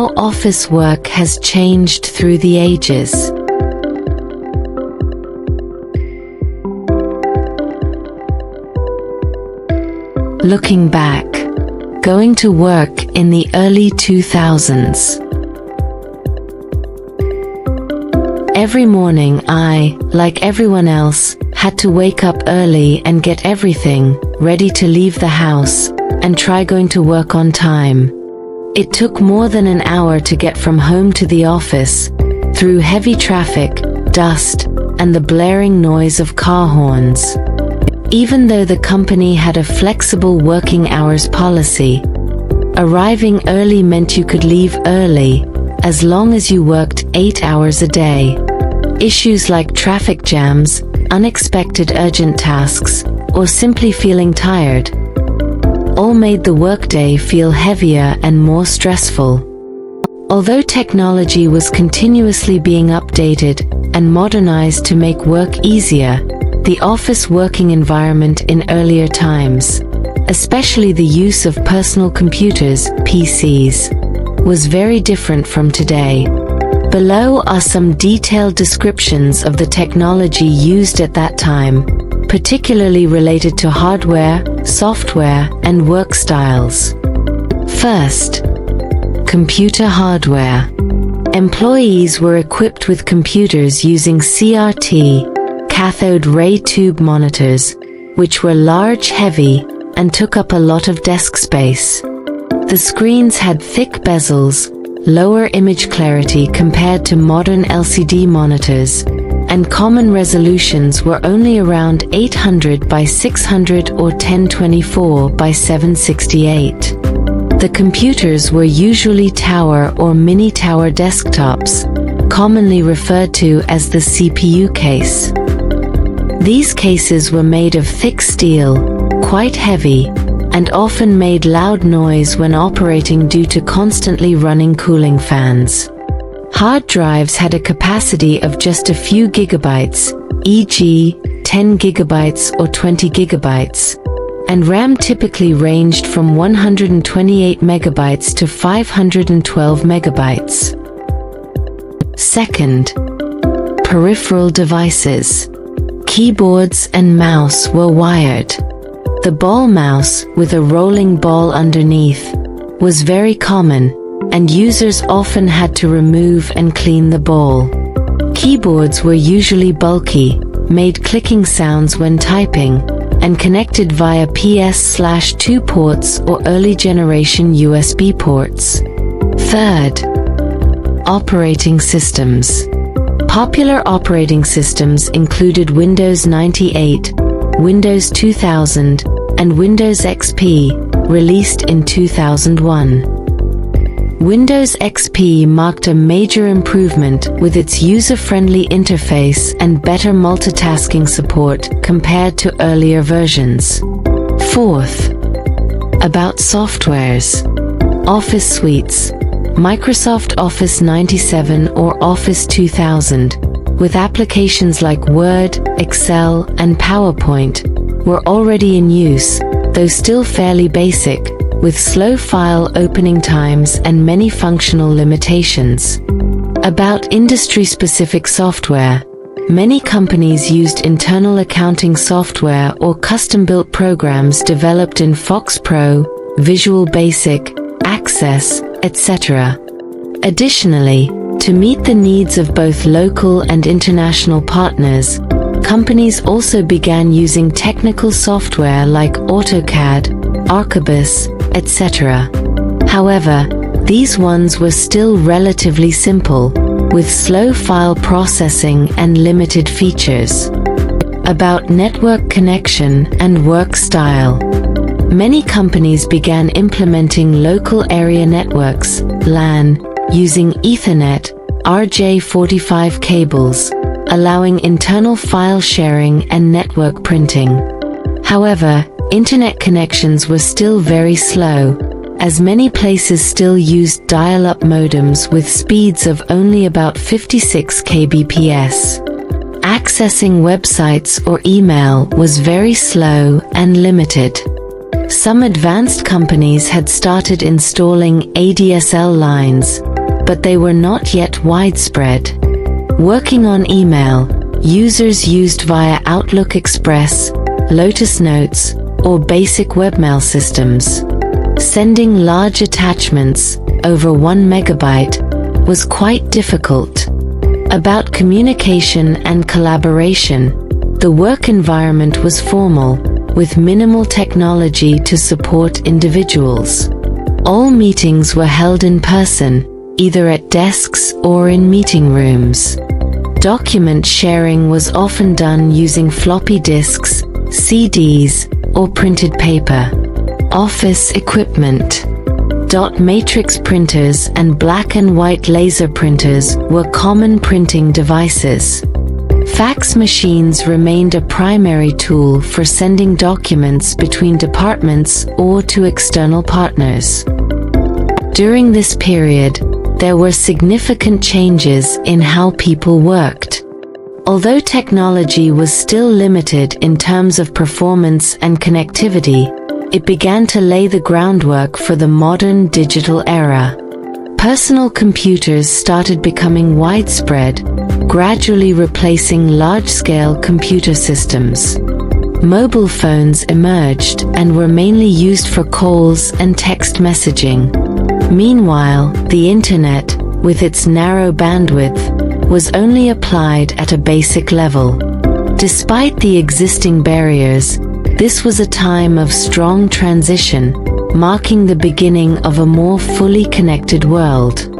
how office work has changed through the ages. Looking back, going to work in the early 2000s. Every morning I, like everyone else, had to wake up early and get everything ready to leave the house and try going to work on time. It took more than an hour to get from home to the office, through heavy traffic, dust, and the blaring noise of car horns. Even though the company had a flexible working hours policy, arriving early meant you could leave early, as long as you worked 8 hours a day. Issues like traffic jams, unexpected urgent tasks, or simply feeling tired, all made the workday feel heavier and more stressful. Although technology was continuously being updated and modernized to make work easier, the office working environment in earlier times, especially the use of personal computers, PCs, was very different from today. Below are some detailed descriptions of the technology used at that time, particularly related to hardware, software, and work styles. First, computer hardware. Employees were equipped with computers using CRT, cathode ray tube monitors, which were large, heavy, and took up a lot of desk space. The screens had thick bezels, lower image clarity compared to modern LCD monitors, and common resolutions were only around 800 by 600 or 1024 by 768. The computers were usually tower or mini-tower desktops, commonly referred to as the CPU case. These cases were made of thick steel, quite heavy, and often made loud noise when operating due to constantly running cooling fans. Hard drives had a capacity of just a few gigabytes, e.g., 10 gigabytes or 20 gigabytes, and RAM typically ranged from 128 megabytes to 512 megabytes. Second, peripheral devices. Keyboards and mouse were wired. The ball mouse, with a rolling ball underneath, was very common, and users often had to remove and clean the ball. Keyboards were usually bulky, made clicking sounds when typing, and connected via PS/2 ports or early generation USB ports. Third, operating systems. Popular operating systems included Windows 98, Windows 2000, and Windows XP, released in 2001. Windows XP marked a major improvement with its user-friendly interface and better multitasking support compared to earlier versions. Fourth, about softwares. Office suites. Microsoft Office 97 or Office 2000, with applications like Word, Excel, and PowerPoint, were already in use, though still fairly basic, with slow file opening times and many functional limitations. About industry-specific software. Many companies used internal accounting software or custom-built programs developed in Fox Pro, Visual Basic, Access, etc. Additionally, to meet the needs of both local and international partners, companies also began using technical software like AutoCAD, Archibus, etc. However, these ones were still relatively simple, with slow file processing and limited features. About network connection and work style. Many companies began implementing local area networks, LAN, using Ethernet, RJ45 cables, allowing internal file sharing and network printing. However, internet connections were still very slow, as many places still used dial-up modems with speeds of only about 56 kbps. Accessing websites or email was very slow and limited. Some advanced companies had started installing ADSL lines, but they were not yet widespread. Working on email, users used via Outlook Express, Lotus Notes, or basic webmail systems. Sending large attachments, over 1 megabyte, was quite difficult. About communication and collaboration, the work environment was formal, with minimal technology to support individuals. All meetings were held in person, either at desks or in meeting rooms. Document sharing was often done using floppy disks, CDs, or printed paper. Office equipment. Dot matrix printers and black and white laser printers were common printing devices. Fax machines remained a primary tool for sending documents between departments or to external partners. During this period, there were significant changes in how people worked. Although technology was still limited in terms of performance and connectivity, it began to lay the groundwork for the modern digital era. Personal computers started becoming widespread, gradually replacing large-scale computer systems. Mobile phones emerged and were mainly used for calls and text messaging. Meanwhile, the Internet, with its narrow bandwidth, was only applied at a basic level. Despite the existing barriers, this was a time of strong transition, marking the beginning of a more fully connected world.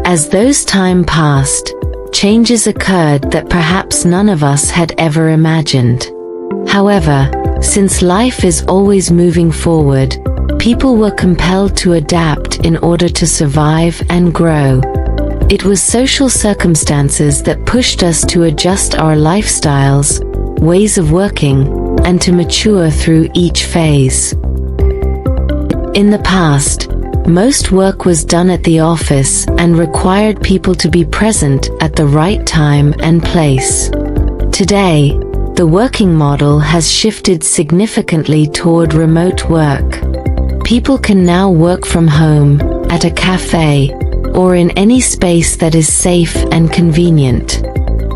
As those time passed, changes occurred that perhaps none of us had ever imagined. However, since life is always moving forward, people were compelled to adapt in order to survive and grow. It was social circumstances that pushed us to adjust our lifestyles, ways of working, and to mature through each phase. In the past, most work was done at the office and required people to be present at the right time and place. Today, the working model has shifted significantly toward remote work. People can now work from home, at a cafe, or in any space that is safe and convenient.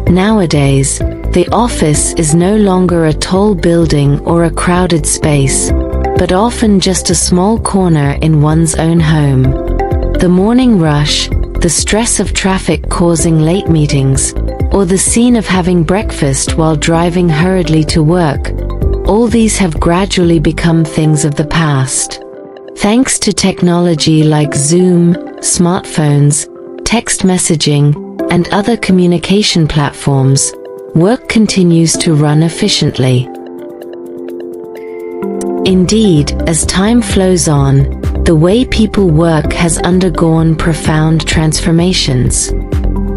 Nowadays, the office is no longer a tall building or a crowded space, but often just a small corner in one's own home. The morning rush, the stress of traffic causing late meetings, or the scene of having breakfast while driving hurriedly to work, all these have gradually become things of the past. Thanks to technology like Zoom, smartphones, text messaging, and other communication platforms, work continues to run efficiently. Indeed, as time flows on, the way people work has undergone profound transformations.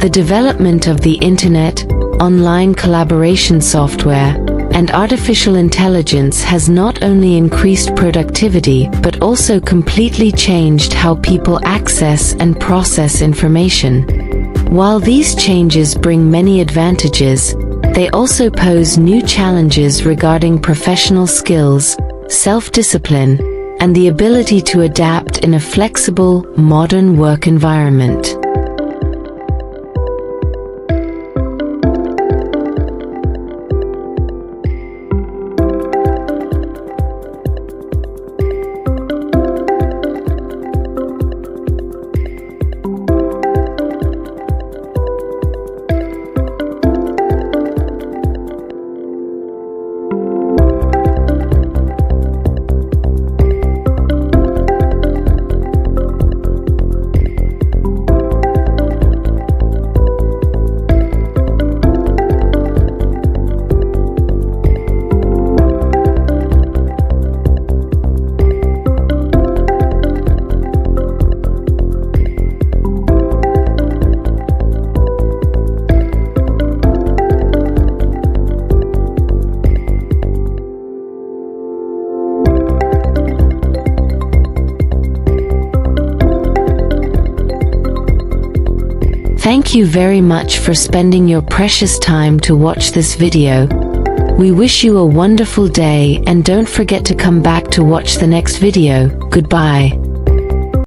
The development of the Internet, online collaboration software, and artificial intelligence has not only increased productivity but also completely changed how people access and process information. While these changes bring many advantages, they also pose new challenges regarding professional skills, self-discipline, and the ability to adapt in a flexible, modern work environment. Thank you very much for spending your precious time to watch this video. We wish you a wonderful day and don't forget to come back to watch the next video. Goodbye.